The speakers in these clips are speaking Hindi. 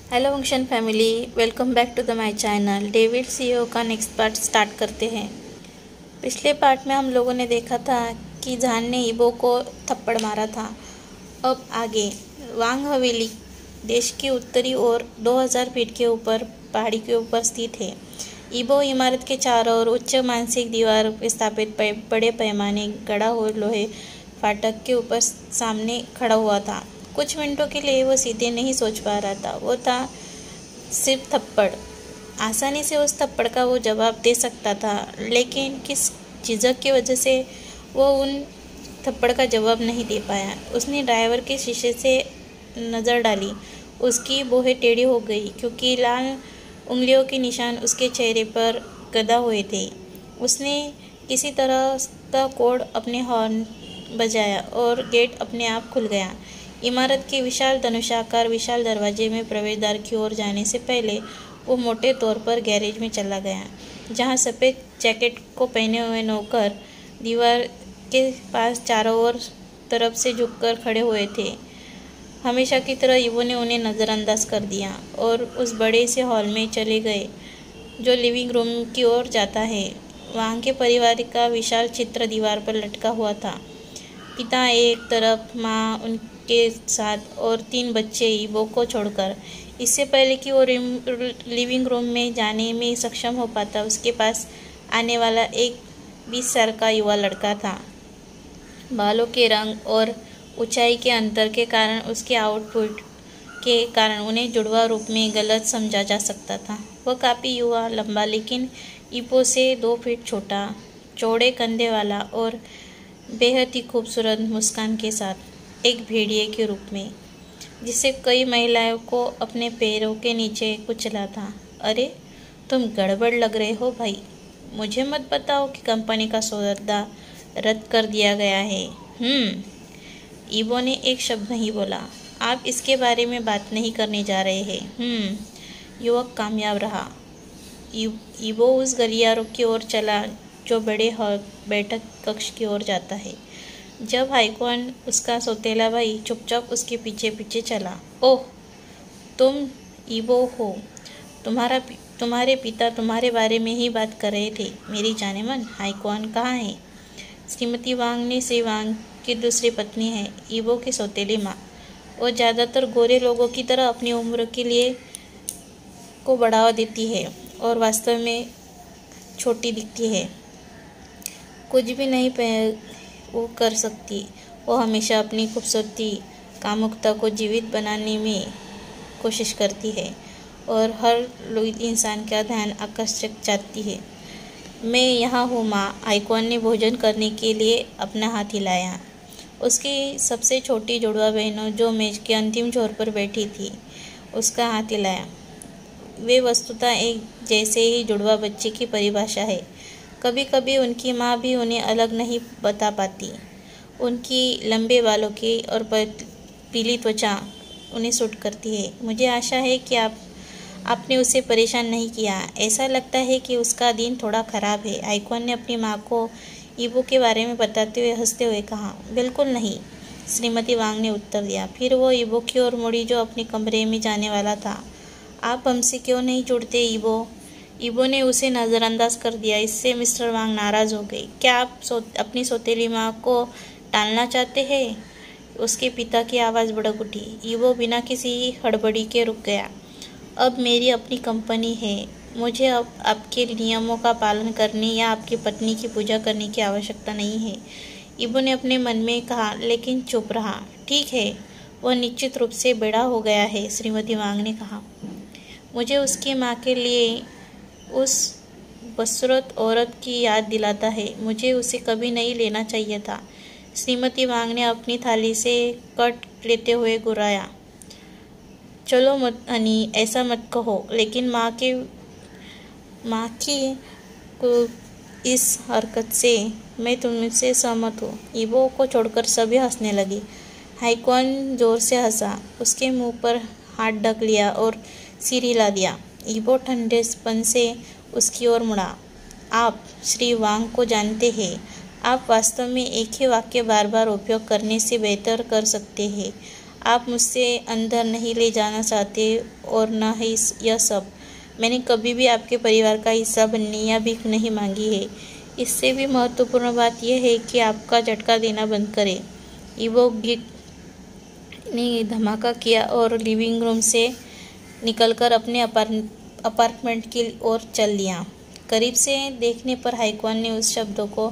Hello function family, welcome back to the my channel. David CEO का नेक्स्ट पार्ट स्टार्ट करते हैं। पिछले पार्ट में हम लोगों ने देखा था कि जहान ने ईबो को थप्पड़ मारा था। अब आगे वांग हवेली देश के उत्तरी ओर 2000 फीट के ऊपर पहाड़ी के ऊपर स्थित है। ईबो इमारत के चारों ओर उच्च मानसिक दीवार पर स्थापित बड़े पैमाने गढ़ा हुए लोहे फाटक के ऊपर सामने खड़ा हुआ था। कुछ मिनटों के लिए वो सीधे नहीं सोच पा रहा था। वो था सिर्फ थप्पड़। आसानी से उस थप्पड़ का वो जवाब दे सकता था, लेकिन किस झिझक की वजह से वो उन थप्पड़ का जवाब नहीं दे पाया। उसने ड्राइवर के शीशे से नज़र डाली। उसकी भौहें टेढ़ी हो गई क्योंकि लाल उंगलियों के निशान उसके चेहरे पर गदा हुए थे। उसने किसी तरह का कोड अपने हॉर्न बजाया और गेट अपने आप खुल गया। इमारत के विशाल धनुषाकार विशाल दरवाजे में प्रवेश द्वार की ओर जाने से पहले वो मोटे तौर पर गैरेज में चला गया, जहां सफ़ेद जैकेट को पहने हुए नौकर दीवार के पास चारों ओर तरफ से झुककर खड़े हुए थे। हमेशा की तरह ईवो ने उन्हें नज़रअंदाज कर दिया और उस बड़े से हॉल में चले गए जो लिविंग रूम की ओर जाता है। वहाँ के परिवार का विशाल चित्र दीवार पर लटका हुआ था। पिता एक तरफ, माँ उनके साथ और 3 बच्चे ईबो को छोड़कर। इससे पहले कि वो लिविंग रूम में जाने में सक्षम हो पाता, उसके पास आने वाला एक 20 साल का युवा लड़का था। बालों के रंग और ऊंचाई के अंतर के कारण उसके आउटफिट के कारण उन्हें जुड़वा रूप में गलत समझा जा सकता था। वह काफ़ी युवा, लंबा, लेकिन ईबो से 2 फीट छोटा, चौड़े कंधे वाला और बेहद ही खूबसूरत मुस्कान के साथ एक भेड़िए के रूप में, जिसे कई महिलाओं को अपने पैरों के नीचे कुचला था। अरे, तुम गड़बड़ लग रहे हो भाई। मुझे मत बताओ कि कंपनी का सौदा रद्द कर दिया गया है। ईबो ने एक शब्द नहीं बोला। आप इसके बारे में बात नहीं करने जा रहे हैं। युवक कामयाब रहा। ईबो उस गलियारों की ओर चला जो बड़े बैठक कक्ष की ओर जाता है। जब हाइकॉन, उसका सौतेला भाई, चुपचाप उसके पीछे पीछे चला। ओह, तुम ईबो हो। तुम्हारे पिता तुम्हारे बारे में ही बात कर रहे थे। मेरी जानेमन, हाइकॉन कहाँ है? श्रीमती वांग ने श्री वांग की दूसरी पत्नी है, ईबो की सौतेली माँ। वो ज़्यादातर गोरे लोगों की तरह अपनी उम्र के लिए को बढ़ावा देती है और वास्तव में छोटी दिखती है। कुछ भी नहीं वो कर सकती। वो हमेशा अपनी खूबसूरती, कामुकता को जीवित बनाने में कोशिश करती है और हर इंसान का ध्यान आकर्षक चाहती है। मैं यहाँ हूँ माँ। आइकॉन ने भोजन करने के लिए अपना हाथ हिलाया। उसकी सबसे छोटी जुड़वा बहनों, जो मेज के अंतिम छोर पर बैठी थी, उसका हाथ हिलाया। वे वस्तुतः एक जैसे ही जुड़वा बच्चे की परिभाषा है। कभी कभी उनकी माँ भी उन्हें अलग नहीं बता पाती। उनकी लंबे बालों की और पीली त्वचा उन्हें सूट करती है। मुझे आशा है कि आपने उसे परेशान नहीं किया। ऐसा लगता है कि उसका दिन थोड़ा ख़राब है। आइकॉन ने अपनी माँ को ईबो के बारे में बताते हुए हंसते हुए कहा। बिल्कुल नहीं, श्रीमती वांग ने उत्तर दिया। फिर वो ईबो की ओर मुड़ी जो अपने कमरे में जाने वाला था। आप हमसे क्यों नहीं जुड़ते ईबो? ईबो ने उसे नज़रअंदाज कर दिया। इससे मिस्टर वांग नाराज़ हो गए। क्या आप अपनी सौतेली माँ को टालना चाहते हैं? उसके पिता की आवाज़ भड़क उठी। ईबो बिना किसी हड़बड़ी के रुक गया। अब मेरी अपनी कंपनी है। मुझे अब आपके नियमों का पालन करने या आपकी पत्नी की पूजा करने की आवश्यकता नहीं है, ईबो ने अपने मन में कहा, लेकिन चुप रहा। ठीक है, वह निश्चित रूप से बड़ा हो गया है, श्रीमती वांग ने कहा। मुझे उसकी माँ के लिए उस बदसूरत औरत की याद दिलाता है। मुझे उसे कभी नहीं लेना चाहिए था। श्रीमती वांग ने अपनी थाली से कट लेते हुए गुर्राया। चलो मत हनी, ऐसा मत कहो। लेकिन माँ की इस हरकत से मैं तुमसे सहमत हूँ। ईबो को छोड़कर सभी हंसने लगे। हाइकॉन जोर से हंसा। उसके मुंह पर हाथ ढक लिया और सिर हिला दिया। ईबो ठंडेपन से उसकी ओर मुड़ा। आप श्री वांग को जानते हैं। आप वास्तव में एक ही वाक्य बार बार उपयोग करने से बेहतर कर सकते हैं। आप मुझसे अंदर नहीं ले जाना चाहते और न ही यह सब। मैंने कभी भी आपके परिवार का हिस्सा बनने या भीख नहीं मांगी है। इससे भी महत्वपूर्ण बात यह है कि आपका झटका देना बंद करें। इवो गिक ने धमाका किया और लिविंग रूम से निकलकर अपने अपार्टमेंट की ओर चल लिया। करीब से देखने पर हाईक्वान ने उस शब्दों को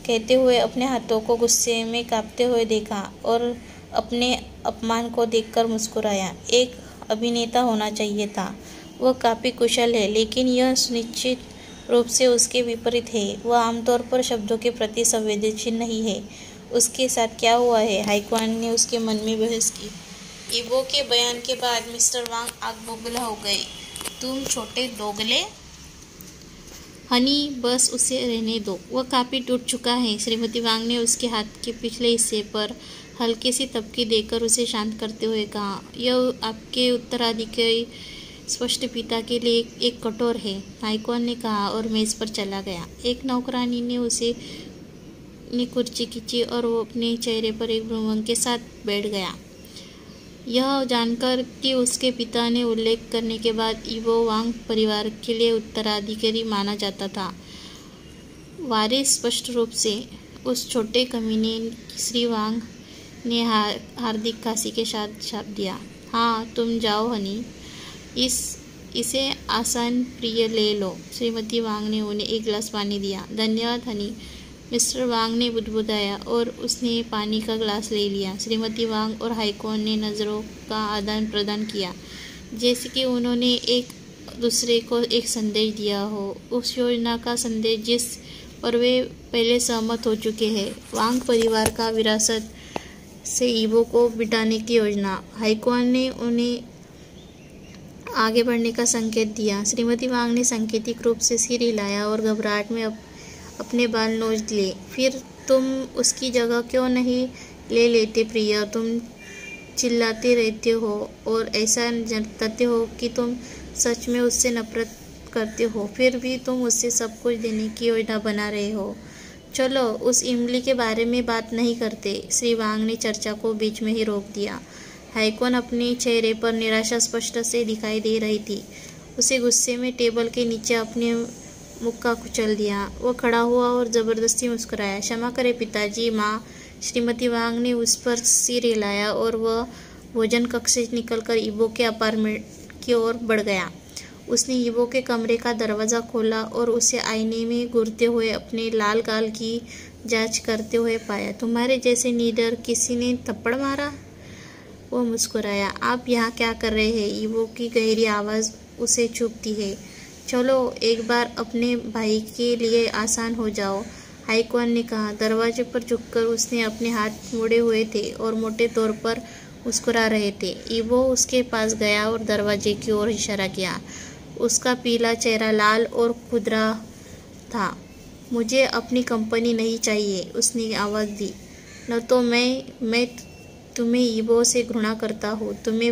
कहते हुए अपने हाथों को गुस्से में कांपते हुए देखा और अपने अपमान को देखकर मुस्कुराया। एक अभिनेता होना चाहिए था। वह काफ़ी कुशल है, लेकिन यह सुनिश्चित रूप से उसके विपरीत है। वह आमतौर पर शब्दों के प्रति संवेदनशील नहीं है। उसके साथ क्या हुआ है? हाईक्वान ने उसके मन में बहस की। इवो के बयान के बाद मिस्टर वांग आग बबूला हो गए। तुम छोटे दोगले। हनी, बस उसे रहने दो, वह काफ़ी टूट चुका है। श्रीमती वांग ने उसके हाथ के पिछले हिस्से पर हल्की सी तपकी देकर उसे शांत करते हुए कहा, यह आपके उत्तराधिकारी स्पष्ट पिता के लिए एक कठोर है। हाईक्वान ने कहा और मेज़ पर चला गया। एक नौकरानी ने उसे ने कुर्सी खींची और वो अपने चेहरे पर एक भ्रूमंग के साथ बैठ गया। यह जानकर कि उसके पिता ने उल्लेख करने के बाद इवो वांग परिवार के लिए उत्तराधिकारी माना जाता था। वारिस स्पष्ट रूप से उस छोटे कमीने श्री वांग ने हार्दिक खांसी के साथ छाप दिया। हाँ, तुम जाओ हनी, इसे आसान प्रिय ले लो। श्रीमती वांग ने उन्हें एक गिलास पानी दिया। धन्यवाद हनी, मिस्टर वांग ने बुदबुदाया और उसने पानी का ग्लास ले लिया। श्रीमती वांग और हाईक्वान ने नज़रों का आदान प्रदान किया, जैसे कि उन्होंने एक दूसरे को एक संदेश दिया हो, उस योजना का संदेश जिस पर वे पहले सहमत हो चुके हैं। वांग परिवार का विरासत से इवो को बिठाने की योजना। हाईक्वान ने उन्हें आगे बढ़ने का संकेत दिया। श्रीमती वांग ने सांकेतिक रूप से सिर हिलाया और घबराहट में अपने बाल नोच लिए। फिर तुम उसकी जगह क्यों नहीं ले लेते प्रिया? तुम चिल्लाते रहते हो और ऐसा जताते हो कि तुम सच में उससे नफरत करते हो, फिर भी तुम उससे सब कुछ देने की योजना बना रहे हो। चलो उस इमली के बारे में बात नहीं करते। श्री वांग ने चर्चा को बीच में ही रोक दिया। हाईक्वान अपने चेहरे पर निराशा स्पष्ट से दिखाई दे रही थी। उसे गुस्से में टेबल के नीचे अपने मुक्का कुचल दिया। वह खड़ा हुआ और ज़बरदस्ती मुस्कुराया। क्षमा करें पिताजी, माँ। श्रीमती वांग ने उस पर सिर हिलाया और वह भोजन कक्ष से निकलकर इवो के अपार्टमेंट की ओर बढ़ गया। उसने इवो के कमरे का दरवाज़ा खोला और उसे आईने में घूरते हुए अपने लाल गाल की जांच करते हुए पाया। तुम्हारे जैसे नीडर किसी ने थप्पड़ मारा? वो मुस्कुराया। आप यहाँ क्या कर रहे हैं? इवो की गहरी आवाज़ उसे चुभती है। चलो एक बार अपने भाई के लिए आसान हो जाओ, हाईक्वान ने कहा। दरवाजे पर झुककर उसने अपने हाथ मोड़े हुए थे और मोटे तौर पर मुस्कुरा रहे थे। इवो उसके पास गया और दरवाजे की ओर इशारा किया। उसका पीला चेहरा लाल और खुरदरा था। मुझे अपनी कंपनी नहीं चाहिए, उसने आवाज़ दी। न तो मैं तुम्हें इवो से घृणा करता हूँ। तुम्हें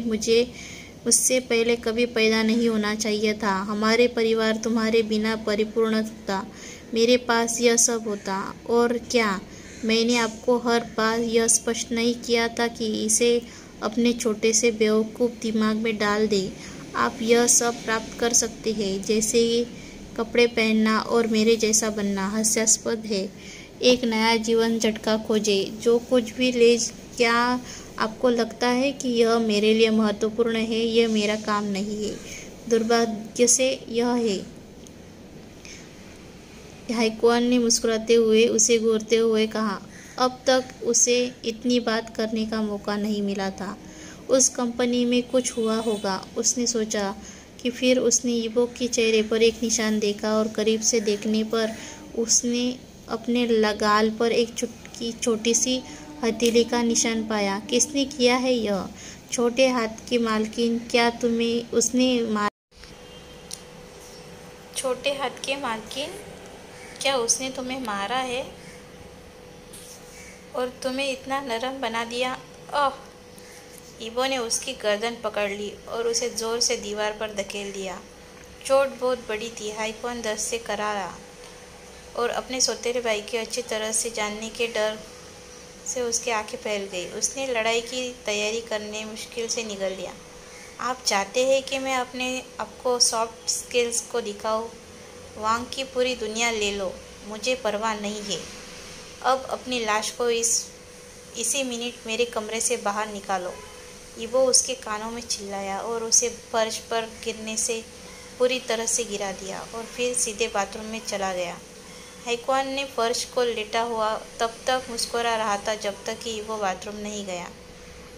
मुझसे पहले कभी पैदा नहीं होना चाहिए था। हमारे परिवार तुम्हारे बिना परिपूर्ण होता। मेरे पास यह सब होता। और क्या मैंने आपको हर बार यह स्पष्ट नहीं किया था कि इसे अपने छोटे से बेवकूफ़ दिमाग में डाल दे? आप यह सब प्राप्त कर सकते हैं, जैसे कपड़े पहनना और मेरे जैसा बनना। हास्यास्पद है। एक नया जीवन झटका खोजे, जो कुछ भी ले। क्या आपको लगता है कि यह मेरे लिए महत्वपूर्ण है? यह मेरा काम नहीं है। दुर्भाग्य से यह है। हाईक्वान ने मुस्कुराते हुए उसे घूरते हुए कहा। अब तक उसे इतनी बात करने का मौका नहीं मिला था। उस कंपनी में कुछ हुआ होगा, उसने सोचा। कि फिर उसने इवो के चेहरे पर एक निशान देखा और करीब से देखने पर उसने अपने गाल पर एक छोटी सी हथेली का निशान पाया। किसने किया है यह? छोटे हाथ की मालकिन, क्या तुम्हें उसने मारा? छोटे हाथ के मालकिन, क्या उसने तुम्हें मारा है और तुम्हें इतना नरम बना दिया? ओह! इवो ने उसकी गर्दन पकड़ ली और उसे जोर से दीवार पर धकेल दिया। चोट बहुत बड़ी थी। हाईक्वान दर्द से करारा और अपने सौतेले भाई के अच्छी तरह से जानने के डर से उसकी आंखें फैल गई। उसने लड़ाई की तैयारी करने मुश्किल से निगल लिया। आप चाहते हैं कि मैं अपने आपको सॉफ्ट स्किल्स को दिखाऊं? वांग की पूरी दुनिया ले लो, मुझे परवाह नहीं है। अब अपनी लाश को इसी मिनट मेरे कमरे से बाहर निकालो। ईबो उसके कानों में चिल्लाया और उसे फर्श पर गिरने से पूरी तरह से गिरा दिया और फिर सीधे बाथरूम में चला गया। हैक्वान ने फर्श को लेटा हुआ तब तक मुस्कुरा रहा था जब तक कि ईबो बाथरूम नहीं गया।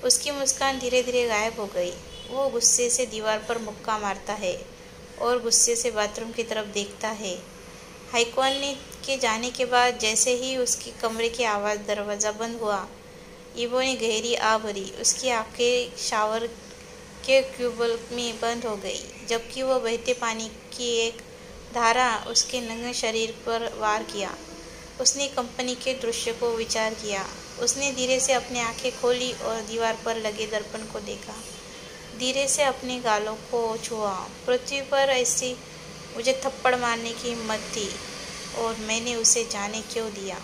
उसकी मुस्कान धीरे धीरे गायब हो गई। वो गुस्से से दीवार पर मुक्का मारता है और गुस्से से बाथरूम की तरफ देखता है। हैक्वान के जाने के बाद जैसे ही उसके कमरे की आवाज़ दरवाज़ा बंद हुआ, ईबो ने गहरी आ भरी। उसकी आंखें शावर के क्यूबल में बंद हो गई, जबकि वह बहते पानी की एक धारा उसके नंगे शरीर पर वार किया। उसने कंपनी के दृश्य को विचार किया। उसने धीरे से अपनी आंखें खोली और दीवार पर लगे दर्पण को देखा। धीरे से अपने गालों को छुआ। पृथ्वी पर ऐसी मुझे थप्पड़ मारने की हिम्मत थी और मैंने उसे जाने क्यों दिया।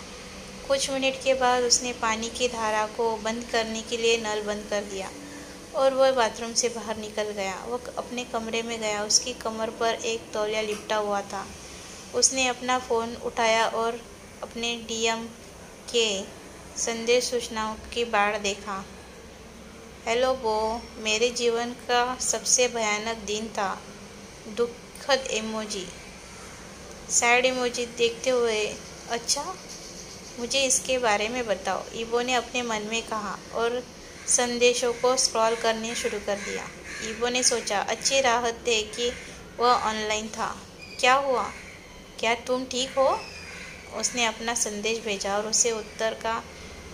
कुछ मिनट के बाद उसने पानी की धारा को बंद करने के लिए नल बंद कर दिया और वह बाथरूम से बाहर निकल गया। वह अपने कमरे में गया। उसकी कमर पर एक तौलिया लिपटा हुआ था। उसने अपना फ़ोन उठाया और अपने डीएम के संदेश सूचनाओं की बाढ़ देखा। हेलो बो, मेरे जीवन का सबसे भयानक दिन था। दुखद इमोजी, सैड इमोजी देखते हुए। अच्छा, मुझे इसके बारे में बताओ, ईबो ने अपने मन में कहा और संदेशों को स्क्रॉल करने शुरू कर दिया। ईबो ने सोचा, अच्छी राहत है कि वह ऑनलाइन था। क्या हुआ? क्या तुम ठीक हो? उसने अपना संदेश भेजा और उसे उत्तर का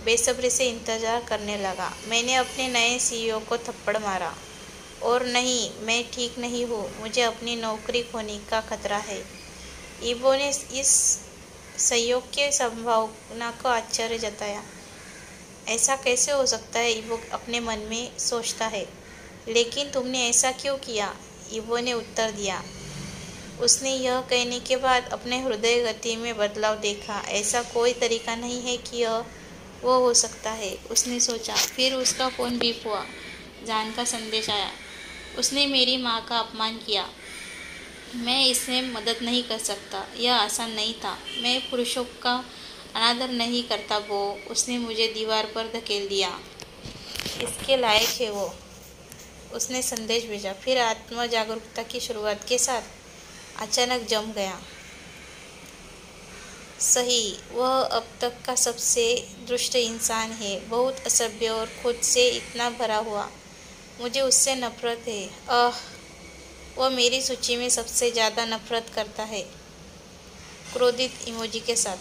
बेसब्री से इंतज़ार करने लगा। मैंने अपने नए सीईओ को थप्पड़ मारा। और नहीं, मैं ठीक नहीं हूँ। मुझे अपनी नौकरी खोने का खतरा है। ईबो ने इस सहयोग की संभावना को आश्चर्य जताया। ऐसा कैसे हो सकता है? ईबो अपने मन में सोचता है। लेकिन तुमने ऐसा क्यों किया? ईबो ने उत्तर दिया। उसने यह कहने के बाद अपने हृदय गति में बदलाव देखा। ऐसा कोई तरीका नहीं है कि यह वो हो सकता है, उसने सोचा। फिर उसका फ़ोन बीप हुआ। जान का संदेश आया। उसने मेरी माँ का अपमान किया। मैं इसमें मदद नहीं कर सकता। यह आसान नहीं था। मैं पुरुषों का अनादर नहीं करता वो। उसने मुझे दीवार पर धकेल दिया। इसके लायक है वो, उसने संदेश भेजा। फिर आत्म जागरूकता की शुरुआत के साथ अचानक जम गया। सही, वह अब तक का सबसे दुष्ट इंसान है। बहुत असभ्य और खुद से इतना भरा हुआ। मुझे उससे नफरत है। वह मेरी सूची में सबसे ज़्यादा नफरत करता है। क्रोधित इमोजी के साथ।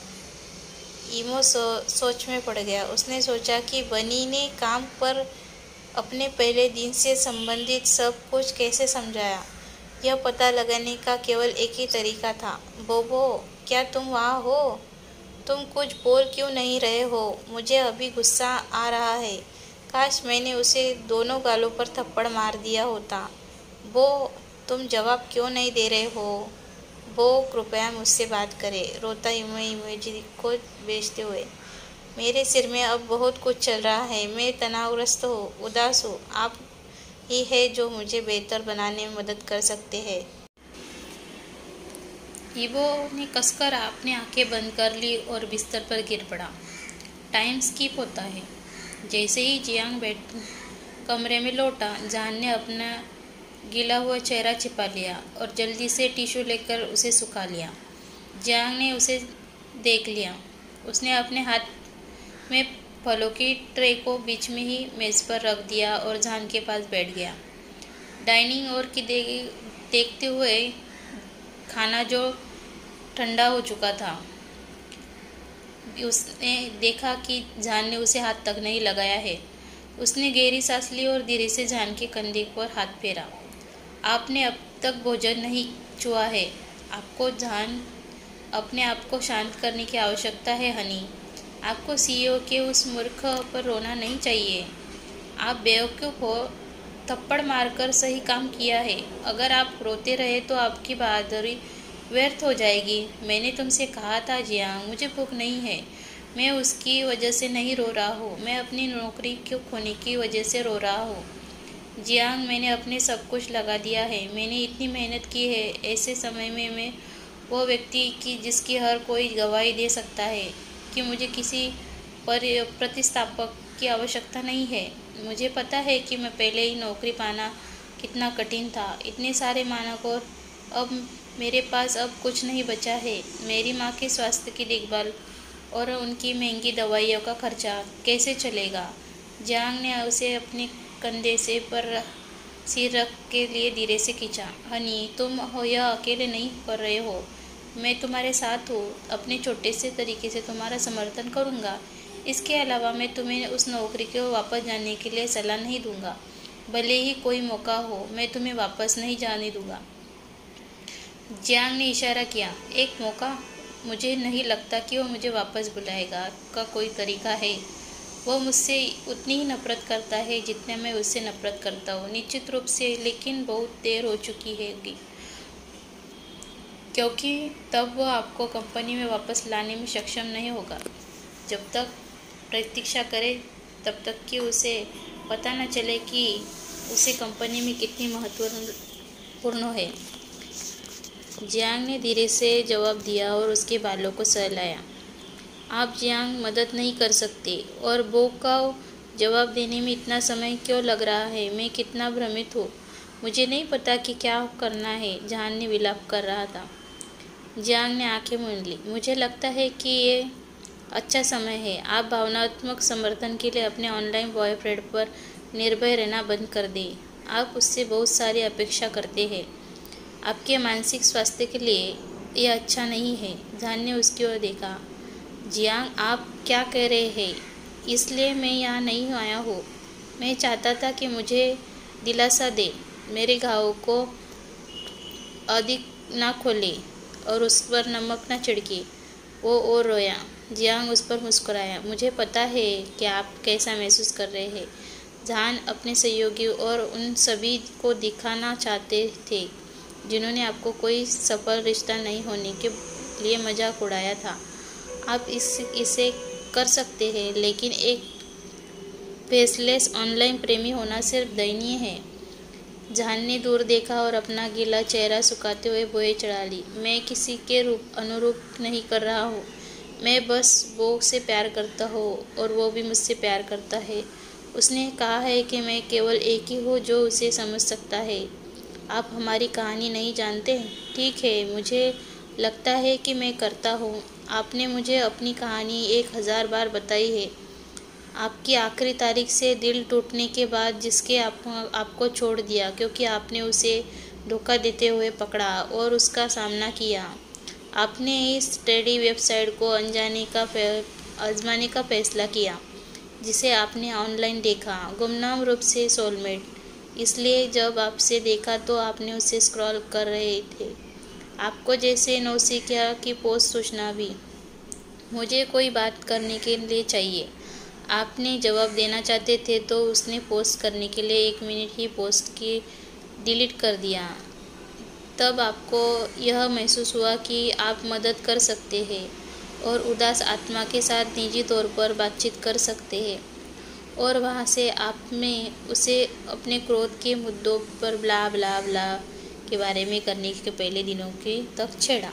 ईमो सोच में पड़ गया। उसने सोचा कि बनी ने काम पर अपने पहले दिन से संबंधित सब कुछ कैसे समझाया। यह पता लगाने का केवल एक ही तरीका था। बोबो, क्या तुम वहाँ हो? तुम कुछ बोल क्यों नहीं रहे हो? मुझे अभी गुस्सा आ रहा है। काश मैंने उसे दोनों गालों पर थप्पड़ मार दिया होता। बो, तुम जवाब क्यों नहीं दे रहे हो? बो, कृपया मुझसे बात करें, रोता इमोजी को भेजते हुए। मेरे सिर में अब बहुत कुछ चल रहा है। मैं तनावग्रस्त हूँ, उदास हूँ। आप ही है जो मुझे बेहतर बनाने में मदद कर सकते हैं। ईबो ने कसकर अपनी आंखें बंद कर ली और बिस्तर पर गिर पड़ा। टाइम स्किप होता है। जैसे ही जियांग कमरे में लौटा, जान ने अपना गीला हुआ चेहरा छिपा लिया और जल्दी से टिश्यू लेकर उसे सुखा लिया। जियांग ने उसे देख लिया। उसने अपने हाथ में फलों की ट्रे को बीच में ही मेज़ पर रख दिया और जान के पास बैठ गया। डाइनिंग और की देखते हुए खाना जो ठंडा हो चुका था। उसने देखा कि जान ने उसे हाथ तक नहीं लगाया है। उसने गहरी सांस ली और धीरे से जान के कंधे पर हाथ फेरा। आपने अब तक भोजन नहीं छुआ है। आपको जान अपने आप को शांत करने की आवश्यकता है हनी। आपको सीईओ के उस मूर्ख पर रोना नहीं चाहिए। आप बेवकूफ़ हो। थप्पड़ मारकर सही काम किया है। अगर आप रोते रहे तो आपकी बहादुरी व्यर्थ हो जाएगी। मैंने तुमसे कहा था जियांग, मुझे भूख नहीं है। मैं उसकी वजह से नहीं रो रहा हूँ। मैं अपनी नौकरी को खोने की वजह से रो रहा हूँ। जियांग, मैंने अपने सब कुछ लगा दिया है। मैंने इतनी मेहनत की है। ऐसे समय में मैं वो व्यक्ति की जिसकी हर कोई गवाही दे सकता है कि मुझे किसी प्रतिस्थापक की आवश्यकता नहीं है। मुझे पता है कि मैं पहले ही नौकरी पाना कितना कठिन था। इतने सारे मानक और अब मेरे पास अब कुछ नहीं बचा है। मेरी माँ के स्वास्थ्य की देखभाल और उनकी महंगी दवाइयों का खर्चा कैसे चलेगा? जियांग ने उसे अपने कंधे से पर सिर रख के लिए धीरे से खींचा। हनी, तुम हो यह अकेले नहीं कर रहे हो, मैं तुम्हारे साथ हूँ। अपने छोटे से तरीके से तुम्हारा समर्थन करूँगा। इसके अलावा मैं तुम्हें उस नौकरी को वापस जाने के लिए सलाह नहीं दूंगा। भले ही कोई मौका हो, मैं तुम्हें वापस नहीं जाने दूंगा। जियांग ने इशारा किया। एक मौका? मुझे नहीं लगता कि वो मुझे वापस बुलाएगा का कोई तरीका है। वो मुझसे उतनी ही नफरत करता है जितना मैं उससे नफरत करता हूँ। निश्चित रूप से, लेकिन बहुत देर हो चुकी हैगी, क्योंकि तब वो आपको कंपनी में वापस लाने में सक्षम नहीं होगा। जब तक प्रतीक्षा करे तब तक कि उसे पता न चले कि उसे कंपनी में कितनी महत्वपूर्ण है। जियांग ने धीरे से जवाब दिया और उसके बालों को सहलाया। आप जियांग मदद नहीं कर सकते। और बो का जवाब देने में इतना समय क्यों लग रहा है? मैं कितना भ्रमित हूँ। मुझे नहीं पता कि क्या करना है, जहान ने विलाप कर रहा था। जियांग ने आंखें मूंद ली। मुझे लगता है कि ये अच्छा समय है। आप भावनात्मक समर्थन के लिए अपने ऑनलाइन बॉयफ्रेंड पर निर्भर रहना बंद कर दें। आप उससे बहुत सारी अपेक्षा करते हैं। आपके मानसिक स्वास्थ्य के लिए ये अच्छा नहीं है। जान ने उसकी ओर देखा। जियांग, आप क्या कह रहे हैं? इसलिए मैं यहाँ नहीं आया हूँ। मैं चाहता था कि मुझे दिलासा दे, मेरे घावों को अधिक ना खोले और उस पर नमक न छिड़के। वो और रोया। जियांग उस पर मुस्कुराया। मुझे पता है कि आप कैसा महसूस कर रहे हैं। जान अपने सहयोगी और उन सभी को दिखाना चाहते थे जिन्होंने आपको कोई सफल रिश्ता नहीं होने के लिए मजाक उड़ाया था। आप इसे कर सकते हैं, लेकिन एक फेसलेस ऑनलाइन प्रेमी होना सिर्फ दयनीय है। जान ने दूर देखा और अपना गीला चेहरा सुखाते हुए बोए चढ़ा ली। मैं किसी के अनुरूप नहीं कर रहा हूँ। मैं बस वो से प्यार करता हूँ और वो भी मुझसे प्यार करता है। उसने कहा है कि मैं केवल एक ही हूँ जो उसे समझ सकता है। आप हमारी कहानी नहीं जानते। ठीक है, मुझे लगता है कि मैं करता हूँ। आपने मुझे अपनी कहानी 1000 बार बताई है। आपकी आखिरी तारीख से दिल टूटने के बाद, जिसके आपको छोड़ दिया क्योंकि आपने उसे धोखा देते हुए पकड़ा और उसका सामना किया। आपने इस टेडी वेबसाइट को आजमाने का फैसला किया जिसे आपने ऑनलाइन देखा, गुमनाम रूप से सोलमेट। इसलिए जब आपसे देखा तो आपने उसे स्क्रॉल कर रहे थे, आपको जैसे नौसिखिया की पोस्ट सूचना भी। मुझे कोई बात करने के लिए चाहिए। आपने जवाब देना चाहते थे तो उसने पोस्ट करने के लिए 1 मिनट ही पोस्ट की डिलीट कर दिया। तब आपको यह महसूस हुआ कि आप मदद कर सकते हैं और उदास आत्मा के साथ निजी तौर पर बातचीत कर सकते हैं। और वहाँ से आपने उसे अपने क्रोध के मुद्दों पर ब्ला ब्ला ब्ला के बारे में करने के पहले दिनों के तक छेड़ा।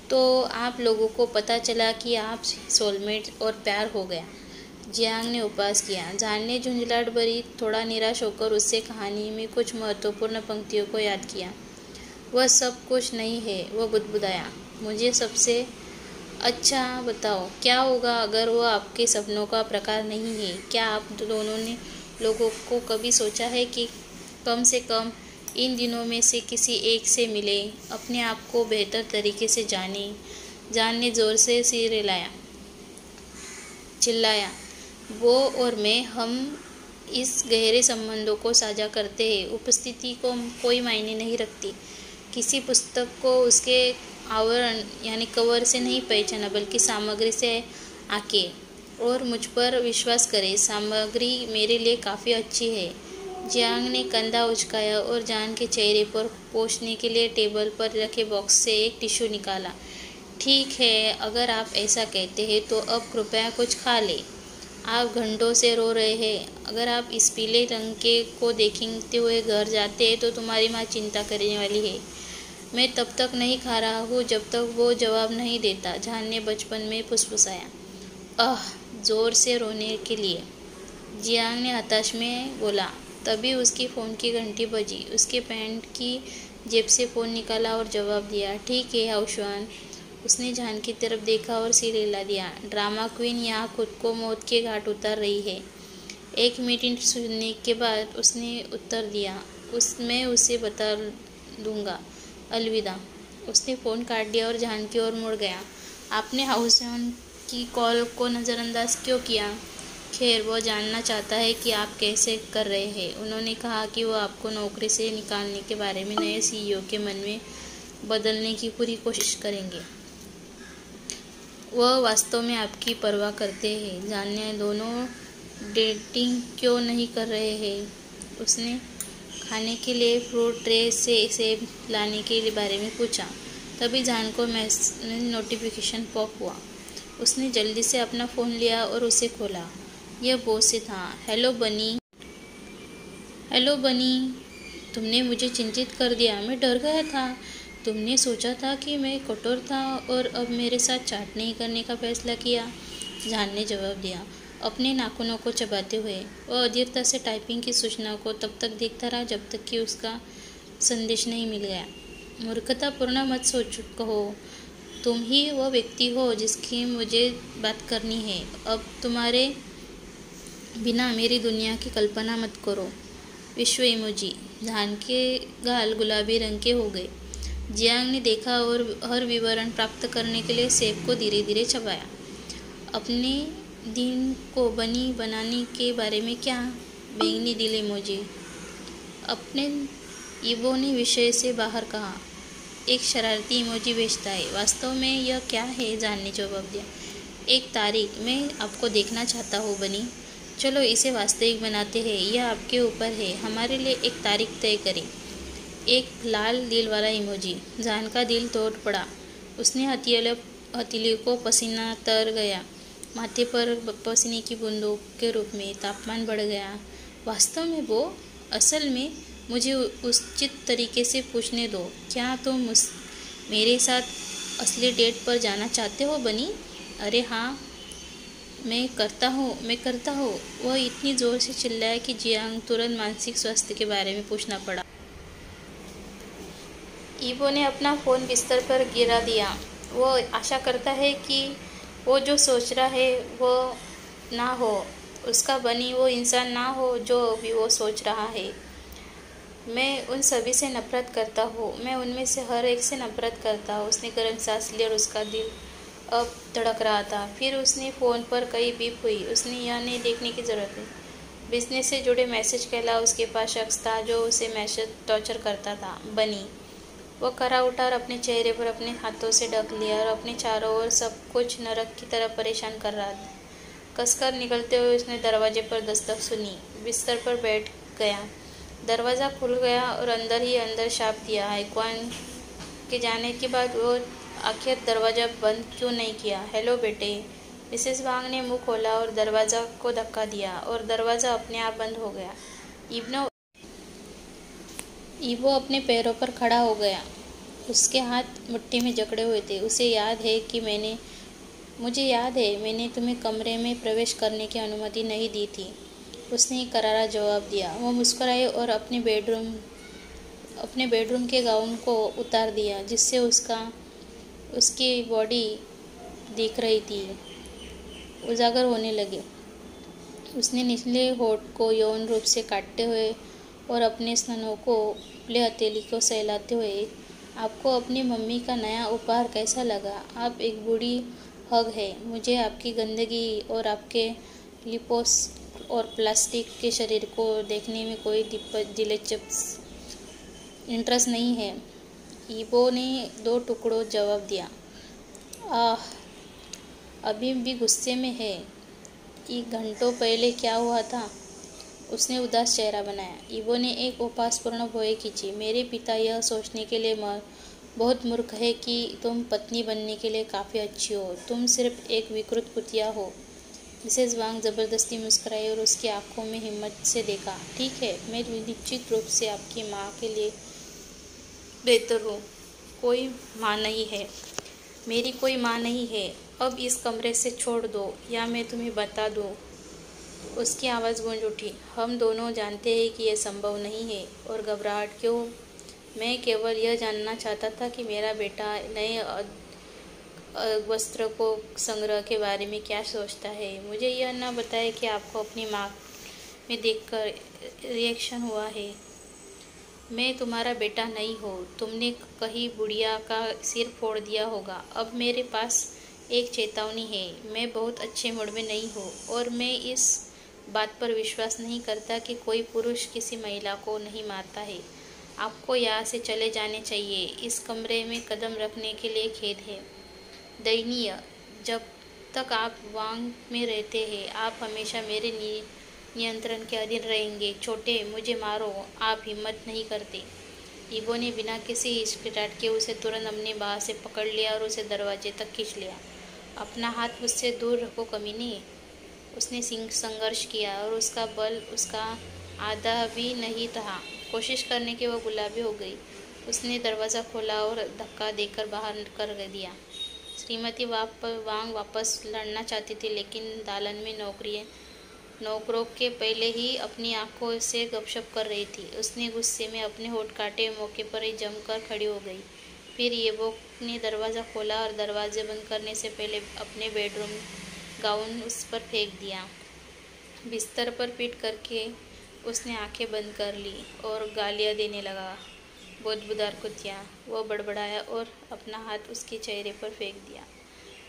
तो आप लोगों को पता चला कि आप सोलमेट और प्यार हो गया। जियांग ने उपहास किया। जान ने झुंझलाहट भरी, थोड़ा निराश होकर उससे कहानी में कुछ महत्वपूर्ण पंक्तियों को याद किया। वह सब कुछ नहीं है, वह बुदबुदाया। मुझे सबसे अच्छा बताओ, क्या होगा अगर वह आपके सपनों का प्रकार नहीं है? क्या आप दोनों ने लोगों को कभी सोचा है कि कम से कम इन दिनों में से किसी एक से मिले, अपने आप को बेहतर तरीके से जाने? जान ने जोर से सिर हिलाया, चिल्लाया। वो और मैं, हम इस गहरे संबंधों को साझा करते हैं। उपस्थिति को कोई मायने नहीं रखती। किसी पुस्तक को उसके आवरण यानी कवर से नहीं पहचाना, बल्कि सामग्री से आके। और मुझ पर विश्वास करें, सामग्री मेरे लिए काफ़ी अच्छी है। जियांग ने कंधा उचकाया और जान के चेहरे पर पोंछने के लिए टेबल पर रखे बॉक्स से एक टिश्यू निकाला। ठीक है, अगर आप ऐसा कहते हैं तो अब कृपया कुछ खा लें। आप घंटों से रो रहे हैं। अगर आप इस पीले रंग के को देखते हुए घर जाते तो तुम्हारी माँ चिंता करने वाली है। मैं तब तक नहीं खा रहा हूँ जब तक वो जवाब नहीं देता, जान ने बचपन में फुसफुसाया। जोर से रोने के लिए, जियांग ने हताश में बोला। तभी उसकी फ़ोन की घंटी बजी। उसके पैंट की जेब से फ़ोन निकाला और जवाब दिया। ठीक है हाउशवान। उसने जान की तरफ देखा और सिर हिला दिया। ड्रामा क्वीन यहाँ खुद को मौत के घाट उतार रही है। 1 मिनट सुनने के बाद उसने उत्तर दिया। मैं उसे बता दूंगा। अलविदा। उसने फ़ोन काट दिया और जान की ओर मुड़ गया। आपने हाउसवान की कॉल को नज़रअंदाज क्यों किया? खैर, वो जानना चाहता है कि आप कैसे कर रहे हैं। उन्होंने कहा कि वो आपको नौकरी से निकालने के बारे में नए सीईओ के मन में बदलने की पूरी कोशिश करेंगे। वह वास्तव में आपकी परवाह करते हैं। जानने दोनों डेटिंग क्यों नहीं कर रहे हैं? उसने खाने के लिए फ्रूट ट्रे से सेब लाने के बारे में पूछा। तभी जान को मैसेज नोटिफिकेशन पॉप हुआ। उसने जल्दी से अपना फ़ोन लिया और उसे खोला। यह बॉस से था। हेलो बनी। तुमने मुझे चिंतित कर दिया। मैं डर गया था। तुमने सोचा था कि मैं कठोर था और अब मेरे साथ चाट नहीं करने का फैसला किया। जान ने जवाब दिया, अपने नाखूनों को चबाते हुए। वह अधीरता से टाइपिंग की सूचना को तब तक देखता रहा जब तक कि उसका संदेश नहीं मिल गया। मूर्खतापूर्ण मत सोच कहो। तुम ही वह व्यक्ति हो जिसकी मुझे बात करनी है। अब तुम्हारे बिना मेरी दुनिया की कल्पना मत करो। विश्व इमोजी। जान के गाल गुलाबी रंग के हो गए। जियांग ने देखा और हर विवरण प्राप्त करने के लिए सेब को धीरे धीरे चबाया। अपने दिन को बनी बनाने के बारे में क्या? बैंगनी दिल इमोजी। अपने ईबो ने विषय से बाहर कहा। एक शरारती इमोजी भेजता है। वास्तव में यह क्या है? जान ने जवाब दिया। एक तारीख। मैं आपको देखना चाहता हूँ बनी। चलो इसे वास्तविक बनाते हैं। यह आपके ऊपर है। हमारे लिए एक तारीख तय करें। एक लाल दिल वाला इमोजी। जान का दिल टूट पड़ा। उसने हथेली को पसीना तर गया। माथे पर पसीने की बूंदों के रूप में तापमान बढ़ गया। वास्तव में वो? असल में मुझे उचित तरीके से पूछने दो। क्या तुम मेरे साथ असली डेट पर जाना चाहते हो बनी? अरे हाँ, मैं करता हूँ। वह इतनी ज़ोर से चिल्लाया कि जियांग तुरंत मानसिक स्वास्थ्य के बारे में पूछना पड़ा। ईबो ने अपना फ़ोन बिस्तर पर गिरा दिया। वो आशा करता है कि वो जो सोच रहा है वो ना हो। उसका बनी वो इंसान ना हो जो भी वो सोच रहा है। मैं उन सभी से नफरत करता हूँ। मैं उनमें से हर एक से नफरत करता हूँ। उसने गर्म सांस ली और उसका दिल अब धड़क रहा था। फिर उसने फ़ोन पर कई बीप हुई। उसने यह नहीं देखने की ज़रूरत है। बिजनेस से जुड़े मैसेज के अलावा उसके पास शख्स था जो उसे मैसेज टॉर्चर करता था। बनी। वो खरा उठा और अपने चेहरे पर अपने हाथों से ढक लिया और अपने चारों ओर सब कुछ नरक की तरह परेशान कर रहा था। कसकर निकलते हुए उसने दरवाजे पर दस्तक सुनी। बिस्तर पर बैठ गया। दरवाज़ा खुल गया और अंदर ही अंदर शाप दिया। हाईक्वान के जाने के बाद वो आखिर दरवाज़ा बंद क्यों नहीं किया? हेलो बेटे। मिसेस वांग ने मुंह खोला और दरवाज़ा को धक्का दिया और दरवाज़ा अपने आप बंद हो गया। ईबो अपने पैरों पर खड़ा हो गया। उसके हाथ मुट्ठी में जकड़े हुए थे। मुझे याद है मैंने तुम्हें कमरे में प्रवेश करने की अनुमति नहीं दी थी। उसने करारा जवाब दिया। वो मुस्कुराई और अपने बेडरूम के गाउन को उतार दिया जिससे उसकी बॉडी दिख रही थी उजागर होने लगे। उसने निचले होठ को यौन रूप से काटते हुए और अपने स्तनों को उपले हथेली को सहलाते हुए, आपको अपनी मम्मी का नया उपहार कैसा लगा? आप एक बूढ़ी हग है। मुझे आपकी गंदगी और आपके लिपोस और प्लास्टिक के शरीर को देखने में कोई दिलचस्प इंटरेस्ट नहीं है। ईबो ने 2 टुकड़ों जवाब दिया। अभी भी गुस्से में है कि घंटों पहले क्या हुआ था? उसने उदास चेहरा बनाया। ईबो ने एक उपहासपूर्ण भौहें खींची। मेरे पिता यह सोचने के लिए बहुत मूर्ख है कि तुम पत्नी बनने के लिए काफ़ी अच्छी हो। तुम सिर्फ एक विकृत कुतिया हो। मिसेज वांग ज़बरदस्ती मुस्कुराई और उसकी आंखों में हिम्मत से देखा। ठीक है, मैं निश्चित रूप से आपकी माँ के लिए बेहतर हूँ। कोई माँ नहीं है, मेरी कोई माँ नहीं है। अब इस कमरे से छोड़ दो या मैं तुम्हें बता दूँ। उसकी आवाज़ गूंज उठी। हम दोनों जानते हैं कि यह संभव नहीं है। और घबराहट क्यों? मैं केवल यह जानना चाहता था कि मेरा बेटा नए वस्त्र को संग्रह के बारे में क्या सोचता है। मुझे यह ना बताए कि आपको अपनी माँ में देखकर रिएक्शन हुआ है। मैं तुम्हारा बेटा नहीं हूँ। तुमने कहीं बुढ़िया का सिर फोड़ दिया होगा। अब मेरे पास एक चेतावनी है। मैं बहुत अच्छे मूड में नहीं हूँ और मैं इस बात पर विश्वास नहीं करता कि कोई पुरुष किसी महिला को नहीं मारता है। आपको यहाँ से चले जाने चाहिए। इस कमरे में कदम रखने के लिए खेद है। दयनीय। जब तक आप वांग में रहते हैं, आप हमेशा मेरे नियंत्रण के अधीन रहेंगे। छोटे, मुझे मारो। आप हिम्मत नहीं करते। ईबो ने बिना किसी हिचकिचाहट के उसे तुरंत अपनी बाह से पकड़ लिया और उसे दरवाजे तक खींच लिया। अपना हाथ मुझसे दूर रखो कमीने। उसने संघर्ष किया और उसका बल उसका आधा भी नहीं था। कोशिश करने के वह गुलाबी हो गई। उसने दरवाज़ा खोला और धक्का देकर बाहर कर दिया। श्रीमती वांग वापस लड़ना चाहती थी, लेकिन दालन में नौकरों के पहले ही अपनी आंखों से गपशप कर रही थी। उसने गुस्से में अपने होठ काटे। मौके पर ही जमकर खड़ी हो गई। फिर येबो ने दरवाज़ा खोला और दरवाजे बंद करने से पहले अपने बेडरूम गाउन उस पर फेंक दिया। बिस्तर पर पीट करके उसने आंखें बंद कर ली और गालियाँ देने लगा। बुदबुदार कुतिया, वो बड़बड़ाया और अपना हाथ उसके चेहरे पर फेंक दिया।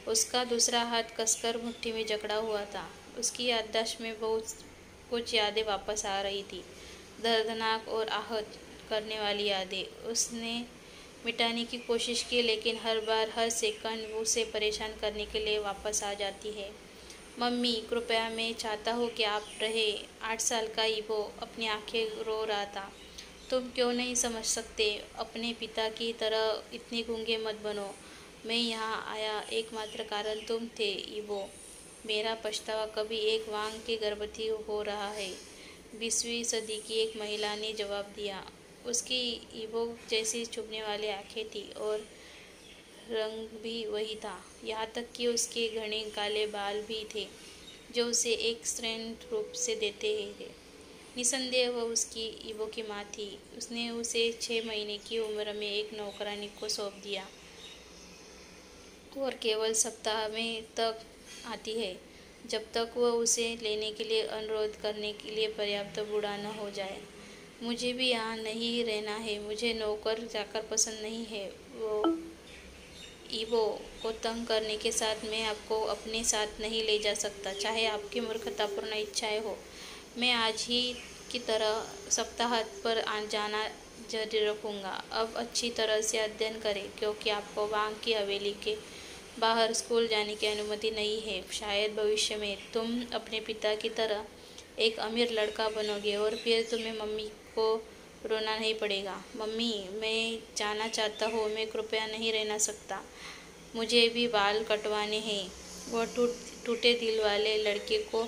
उसका दूसरा हाथ कसकर मुट्ठी में जकड़ा हुआ था। उसकी याददाश्त में बहुत कुछ यादें वापस आ रही थी, दर्दनाक और आहत करने वाली यादें। उसने मिटाने की कोशिश की, लेकिन हर बार, हर सेकंड वो उसे परेशान करने के लिए वापस आ जाती है। मम्मी, कृपया, मैं चाहता हूँ कि आप रहे। 8 साल का ईबो अपनी आंखें रो रहा था। तुम क्यों नहीं समझ सकते? अपने पिता की तरह इतने गूंगे मत बनो। मैं यहाँ आया एकमात्र कारण तुम थे ईबो। मेरा पछतावा कभी एक वांग के गर्भवती हो रहा है। 20वीं सदी की एक महिला ने जवाब दिया। उसकी ईबो जैसी चुभने वाली आंखें थी और रंग भी वही था। यहाँ तक कि उसके घने काले बाल भी थे, जो उसे एक श्रेष्ठ रूप से देते थे। निसंदेह वह उसकी ईबो की माँ थी। उसने उसे 6 महीने की उम्र में एक नौकरानी को सौंप दिया और केवल सप्ताह में तक आती है, जब तक वह उसे लेने के लिए अनुरोध करने के लिए पर्याप्त बूढ़ा न हो जाए। मुझे भी यहाँ नहीं रहना है। मुझे नौकर चाकर पसंद नहीं है। वो ईबो को तंग करने के साथ मैं आपको अपने साथ नहीं ले जा सकता, चाहे आपकी मूर्खतापूर्ण इच्छाएं हो। मैं आज ही की तरह सप्ताहांत पर जाना जारी रखूँगा। अब अच्छी तरह से अध्ययन करें, क्योंकि आपको वांग की हवेली के बाहर स्कूल जाने की अनुमति नहीं है। शायद भविष्य में तुम अपने पिता की तरह एक अमीर लड़का बनोगे और फिर तुम्हें मम्मी को रोना नहीं पड़ेगा। मम्मी, मैं जाना चाहता हूँ। मैं कृपया नहीं रहना सकता। मुझे भी बाल कटवाने हैं। वह टूटे दिल वाले लड़के को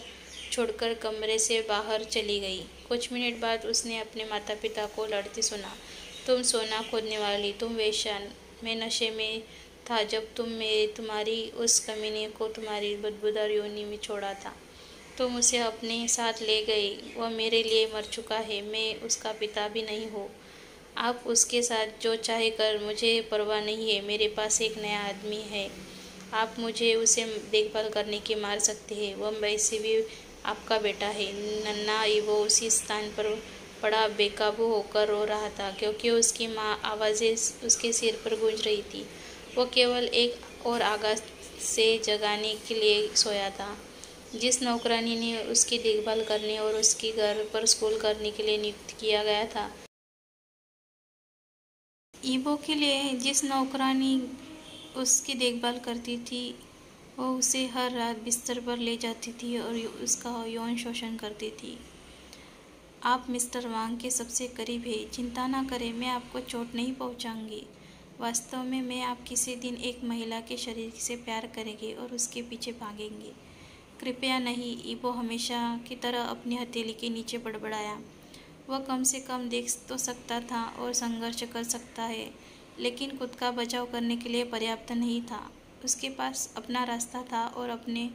छोड़कर कमरे से बाहर चली गई। कुछ मिनट बाद उसने अपने माता पिता को लड़ती सुना। तुम सोना खोदने वाली, तुम वेश्या। मैं नशे में था जब तुम्हारी उस कमीने को तुम्हारी बदबूदार योनि में छोड़ा था। तुम उसे अपने साथ ले गए। वह मेरे लिए मर चुका है। मैं उसका पिता भी नहीं हूँ। आप उसके साथ जो चाहे कर, मुझे परवाह नहीं है। मेरे पास एक नया आदमी है। आप मुझे उसे देखभाल करने की मार सकते हैं। वह वैसे भी आपका बेटा है। नन्हा वो उसी स्थान पर पड़ा बेकाबू होकर रो रहा था, क्योंकि उसकी माँ आवाज़ें उसके सिर पर गूंज रही थी। वो केवल एक और आगाज से जगाने के लिए सोया था। जिस नौकरानी ने उसकी देखभाल करने और उसके घर पर स्कूल करने के लिए नियुक्त किया गया था, ईबो के लिए जिस नौकरानी उसकी देखभाल करती थी, वो उसे हर रात बिस्तर पर ले जाती थी और उसका यौन शोषण करती थी। आप मिस्टर वांग के सबसे करीब हैं। चिंता ना करें, मैं आपको चोट नहीं पहुंचाऊंगी। वास्तव में आप किसी दिन एक महिला के शरीर से प्यार करेंगे और उसके पीछे भागेंगे। कृपया नहीं, ईबो हमेशा की तरह अपनी हथेली के नीचे बड़बड़ाया। वह कम से कम देख तो सकता था और संघर्ष कर सकता है, लेकिन खुद का बचाव करने के लिए पर्याप्त नहीं था। उसके पास अपना रास्ता था और अपने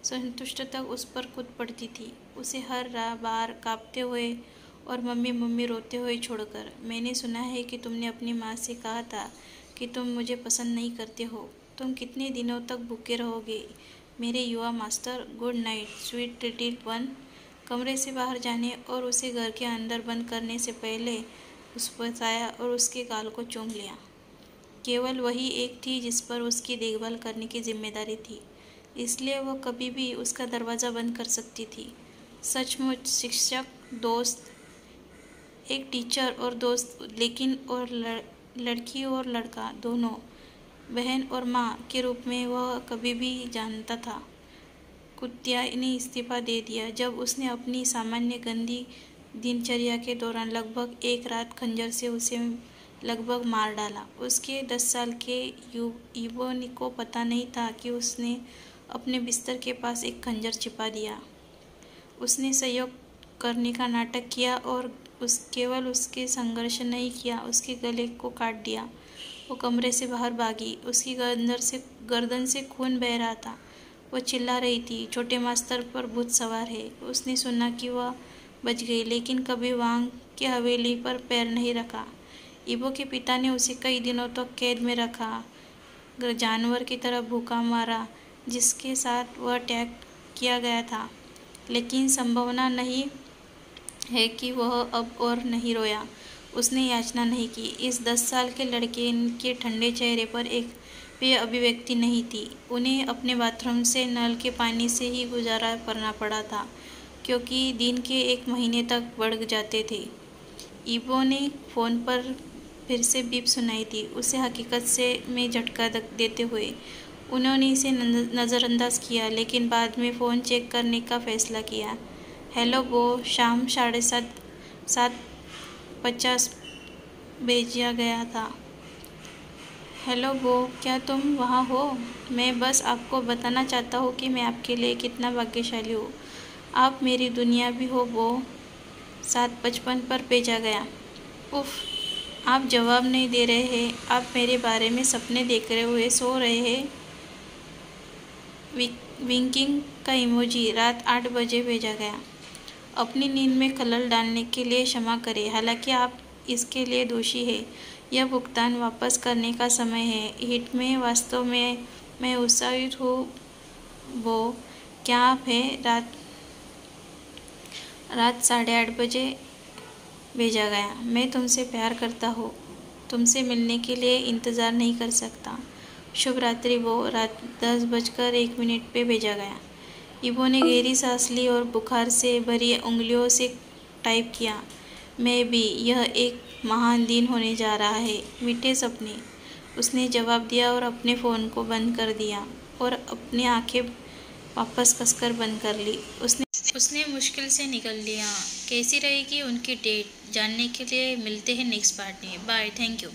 संतुष्ट तक उस पर कूद पड़ती थी, उसे हर बार कांपते हुए और मम्मी मम्मी रोते हुए छोड़कर। मैंने सुना है कि तुमने अपनी माँ से कहा था कि तुम मुझे पसंद नहीं करते हो। तुम कितने दिनों तक भूखे रहोगे मेरे युवा master? Good night sweet little one. कमरे से बाहर जाने और उसे घर के अंदर बंद करने से पहले उस पर बताया और उसके गाल को चूम लिया। केवल वही एक थी जिस पर उसकी देखभाल करने की जिम्मेदारी थी, इसलिए वह कभी भी उसका दरवाज़ा बंद कर सकती थी। सचमुच शिक्षक, दोस्त, एक टीचर और दोस्त, लेकिन और लड़की और लड़का दोनों, बहन और माँ के रूप में वह कभी भी जानता था। कुत्या ने इस्तीफा दे दिया जब उसने अपनी सामान्य गंदी दिनचर्या के दौरान लगभग एक रात खंजर से उसे लगभग मार डाला। उसके 10 साल के ईबो को पता नहीं था कि उसने अपने बिस्तर के पास एक खंजर छिपा दिया। उसने सहयोग करने का नाटक किया और केवल उसके संघर्ष नहीं किया, उसके गले को काट दिया। वो कमरे से बाहर भागी। उसकी गर्दन से खून बह रहा था। वह चिल्ला रही थी, छोटे मास्टर पर भूत सवार है। उसने सुना कि वह बच गई, लेकिन कभी वांग की हवेली पर पैर नहीं रखा। ईबो के पिता ने उसे कई दिनों तक कैद में रखा, जानवर की तरह भूखा मारा जिसके साथ वह टैग किया गया था, लेकिन संभावना नहीं है कि वह अब और नहीं रोया। उसने याचना नहीं की। इस 10 साल के लड़के के ठंडे चेहरे पर एक भी अभिव्यक्ति नहीं थी। उन्हें अपने बाथरूम से नल के पानी से ही गुजारा करना पड़ा था, क्योंकि दिन के 1 महीने तक बढ़ जाते थे। ईबो ने फ़ोन पर फिर से बीप सुनाई थी, उसे हकीकत से में झटका देते हुए। उन्होंने इसे नज़रअंदाज किया, लेकिन बाद में फ़ोन चेक करने का फैसला किया। हेलो बो, शाम 7:50 भेजा गया था। हेलो बो, क्या तुम वहाँ हो? मैं बस आपको बताना चाहता हूँ कि मैं आपके लिए कितना भाग्यशाली हूँ। आप मेरी दुनिया भी हो बो। 7:55 पर भेजा गया। उफ, आप जवाब नहीं दे रहे हैं। आप मेरे बारे में सपने देख रहे हुए सो रहे हैं। विंकिंग का इमोजी। रात 8 बजे भेजा गया। अपनी नींद में खलल डालने के लिए क्षमा करें, हालांकि आप इसके लिए दोषी हैं। यह भुगतान वापस करने का समय है। हिट में वास्तव में मैं उत्साहित हूँ वो। क्या आप हैं? रात 8:30 बजे भेजा गया। मैं तुमसे प्यार करता हूँ। तुमसे मिलने के लिए इंतज़ार नहीं कर सकता। शुभ रात्रि वो। रात 10:01 पे भेजा गया। ईबो ने गहरी सांस ली और बुखार से भरी उंगलियों से टाइप किया। मैं भी। यह एक महान दिन होने जा रहा है। मीठे सपने। उसने जवाब दिया और अपने फ़ोन को बंद कर दिया और अपनी आंखें वापस कसकर बंद कर ली। उसने मुश्किल से निकल लिया। कैसी रहेगी उनकी डेट जानने के लिए मिलते हैं नेक्स्ट पार्ट में। Bye, thank you.